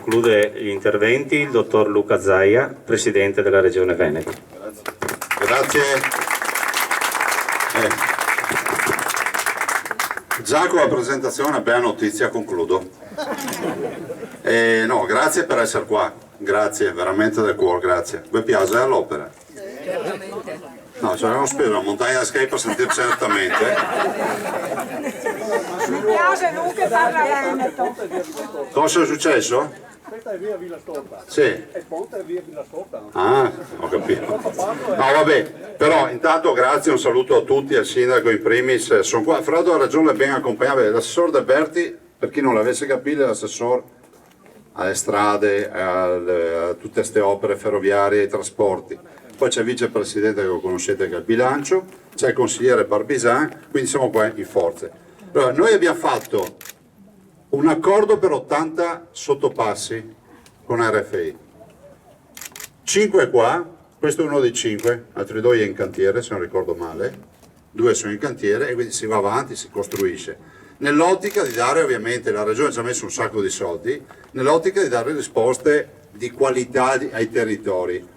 conclude gli interventi il dottor Luca Zaia, Presidente della Regione Veneto. Grazie. Già con la presentazione, una bella notizia, concludo. No, grazie per essere qua, grazie, veramente del cuore, grazie. Vi piace l'opera? No, ci avevamo speso una montagna da skate per sentire certamente. Mi piace Luca parla Veneto. Cosa è successo? Questa è via Villa Storta. Sì. E il ponte è via Villa Storta. Ah, ho capito. No, vabbè, però intanto grazie, un saluto a tutti, al sindaco in primis. Sono qua, Fredo ha ragione, ben accompagnato. L'assessore De Berti, per chi non l'avesse capito, è l'assessore alle strade, a tutte queste opere ferroviarie e trasporti. Poi c'è il vicepresidente che lo conoscete che è il bilancio, c'è il consigliere Barbisan, quindi siamo qua in forze. Allora, noi abbiamo fatto un accordo per 80 sottopassi con RFI. 5 qua, questo è uno dei 5, altri 2 in cantiere se non ricordo male, 2 sono in cantiere e quindi si va avanti, si costruisce. Nell'ottica di dare, ovviamente, la Regione ci ha messo un sacco di soldi, nell'ottica di dare risposte di qualità ai territori.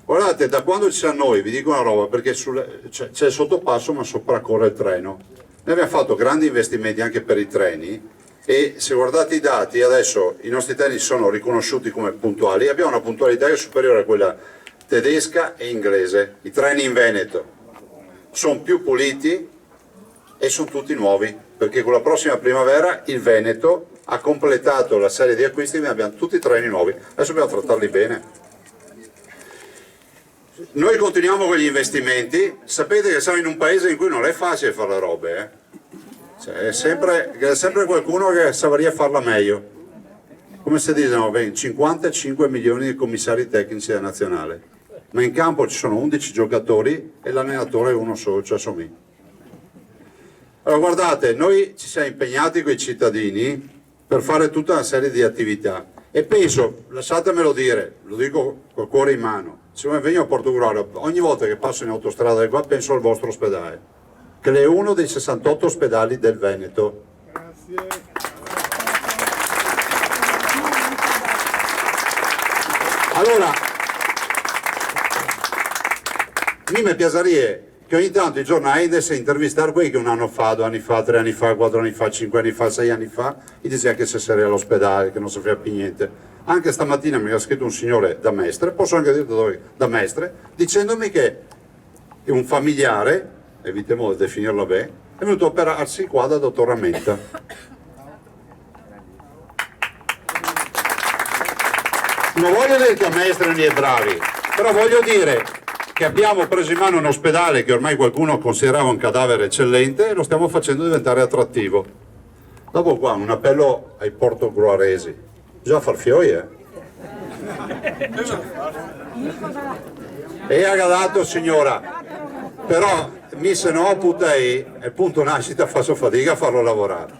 Guardate, da quando ci siamo noi, vi dico una roba, perché c'è il sottopasso ma sopracorre il treno. Noi abbiamo fatto grandi investimenti anche per i treni e se guardate i dati, adesso i nostri treni sono riconosciuti come puntuali, abbiamo una puntualità che è superiore a quella tedesca e inglese. I treni in Veneto sono più puliti e sono tutti nuovi, perché con la prossima primavera il Veneto ha completato la serie di acquisti e abbiamo tutti i treni nuovi. Adesso dobbiamo trattarli bene. Noi continuiamo con gli investimenti, sapete che siamo in un paese in cui non è facile fare le robe, C'è sempre qualcuno che saprebbe farla meglio. Come si dice, 55 milioni di commissari tecnici della nazionale, ma in campo ci sono 11 giocatori e l'allenatore è uno solo, cioè sono io. Allora guardate, noi ci siamo impegnati con i cittadini per fare tutta una serie di attività e penso, lasciatemelo dire, lo dico col cuore in mano, se vengo a Portogruaro, ogni volta che passo in autostrada di qua penso al vostro ospedale, che è uno dei 68 ospedali del Veneto. Grazie. Allora, mi piacerebbe che ogni tanto i giornali desse intervistare quelli che un anno fa, 2 anni fa, 3 anni fa, 4 anni fa, 5 anni fa, 6 anni fa, gli diceva che se sarebbe all'ospedale, che non si faceva più niente. Anche stamattina mi ha scritto un signore da Mestre, posso anche dire da dove, da Mestre, dicendomi che un familiare, evitiamo di definirlo bene, è venuto a operarsi qua da dottor Ramenta. Non voglio dire che a Mestre non è bravi, però voglio dire che abbiamo preso in mano un ospedale che ormai qualcuno considerava un cadavere eccellente e lo stiamo facendo diventare attrattivo. Dopo qua un appello ai portogruaresi, bisogna far fioie. E ha dato signora, però mi se no putei e il punto nascita faccio fatica a farlo lavorare.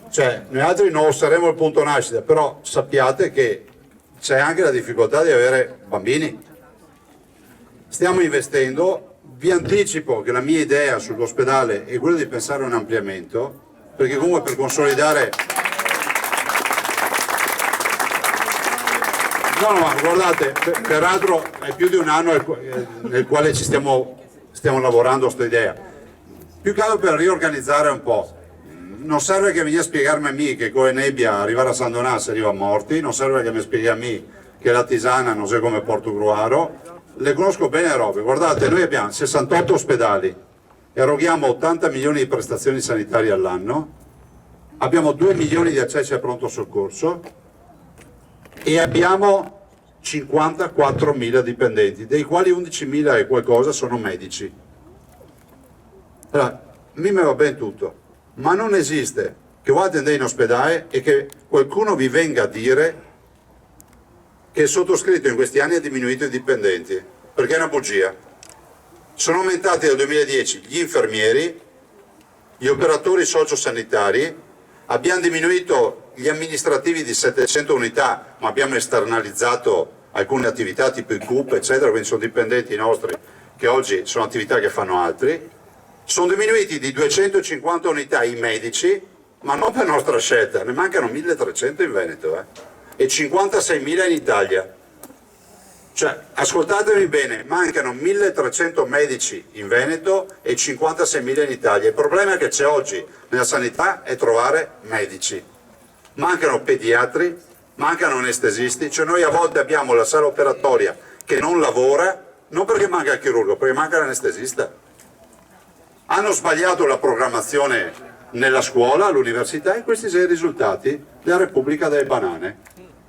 Cioè noi altri non saremo il punto nascita, però sappiate che c'è anche la difficoltà di avere bambini. Stiamo investendo, vi anticipo che la mia idea sull'ospedale è quella di pensare a un ampliamento, perché comunque per consolidare... No, ma guardate, peraltro è più di un anno nel quale ci stiamo lavorando a questa idea. Più che altro per riorganizzare un po'. Non serve che venga a spiegarmi a me che con le nebbia arrivare a San Donà si arriva morti, non serve che mi spieghi a me che la tisana non so come Portogruaro. Le conosco bene le robe, guardate, noi abbiamo 68 ospedali, eroghiamo 80 milioni di prestazioni sanitarie all'anno, abbiamo 2 milioni di accessi a pronto soccorso e abbiamo 54.000 dipendenti, dei quali 11.000 e qualcosa sono medici. Allora, a me va bene tutto, ma non esiste che voi andate in ospedale e che qualcuno vi venga a dire che il sottoscritto in questi anni ha diminuito i dipendenti, perché è una bugia. Sono aumentati dal 2010 gli infermieri, gli operatori sociosanitari, abbiamo diminuito gli amministrativi di 700 unità, ma abbiamo esternalizzato alcune attività tipo il CUP, eccetera, quindi sono dipendenti nostri che oggi sono attività che fanno altri. Sono diminuiti di 250 unità i medici, ma non per nostra scelta, ne mancano 1300 in Veneto. e 56.000 in Italia. Cioè, ascoltatemi bene, mancano 1.300 medici in Veneto e 56.000 in Italia. Il problema che c'è oggi nella sanità è trovare medici. Mancano pediatri, mancano anestesisti, cioè noi a volte abbiamo la sala operatoria che non lavora, non perché manca il chirurgo, perché manca l'anestesista. Hanno sbagliato la programmazione nella scuola, all'università, e questi sono i risultati della Repubblica delle Banane,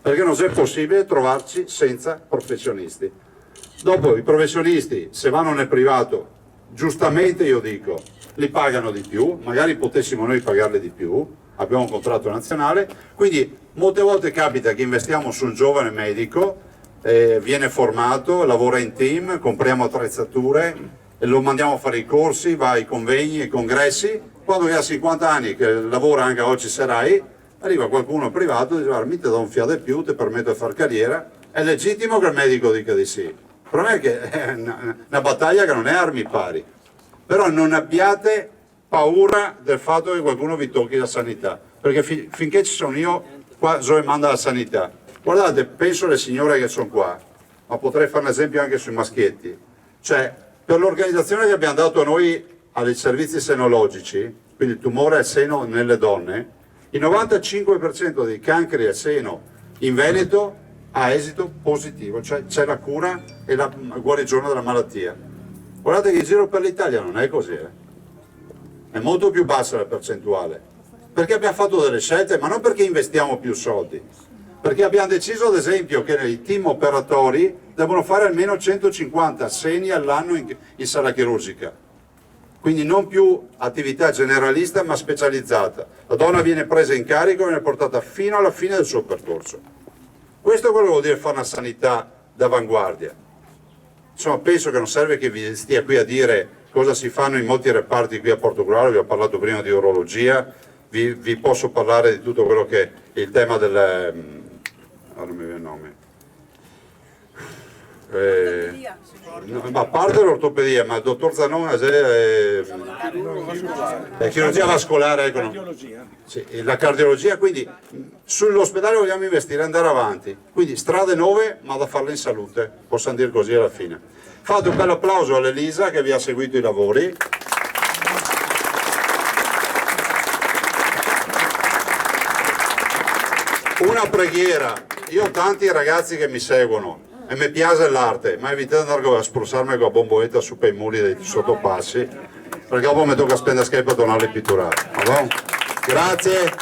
perché non è possibile trovarci senza professionisti. Dopo i professionisti, se vanno nel privato, giustamente io dico, li pagano di più, magari potessimo noi pagarli di più, abbiamo un contratto nazionale, quindi molte volte capita che investiamo su un giovane medico, viene formato, lavora in team, compriamo attrezzature, lo mandiamo a fare i corsi, va ai convegni, ai congressi, quando ha 50 anni che lavora anche oggi Serai, arriva qualcuno privato e dice guarda, mi ti do un fiato in più, ti permetto di fare carriera, è legittimo che il medico dica di sì. Il problema è che è una battaglia che non è armi pari, però non abbiate paura del fatto che qualcuno vi tocchi la sanità, perché finché ci sono io, qua Zoe manda la sanità. Guardate, penso alle signore che sono qua, ma potrei fare un esempio anche sui maschietti, cioè per l'organizzazione che abbiamo dato noi ai servizi senologici, quindi il tumore al seno nelle donne, il 95% dei cancri al seno in Veneto ha esito positivo, cioè c'è la cura e la guarigione della malattia. Guardate che in giro per l'Italia non è così, è molto più bassa la percentuale, perché abbiamo fatto delle scelte, ma non perché investiamo più soldi, perché abbiamo deciso ad esempio che i team operatori devono fare almeno 150 seni all'anno in sala chirurgica, quindi non più attività generalista ma specializzata. La donna viene presa in carico e viene portata fino alla fine del suo percorso. Questo è quello che vuol dire fare una sanità d'avanguardia. Insomma, penso che non serve che vi stia qui a dire cosa si fanno in molti reparti qui a Portogruaro, vi ho parlato prima di urologia, vi posso parlare di tutto quello che è il tema del... non mi viene il nome. No, a parte l'ortopedia, ma il dottor Zanon è chirurgia vascolare, ecco, no. Sì, la cardiologia, quindi sull'ospedale vogliamo investire, andare avanti, quindi strade nuove ma da farle in salute, possiamo dire così alla fine. Fate un bel applauso all'Elisa che vi ha seguito i lavori. Una preghiera, io ho tanti ragazzi che mi seguono e mi piace l'arte, ma evitate di andare a spruzzarmi con la bomboletta su per i muri dei sottopassi, perché dopo mi tocca spendere scheda per tornare a pitturare. Grazie.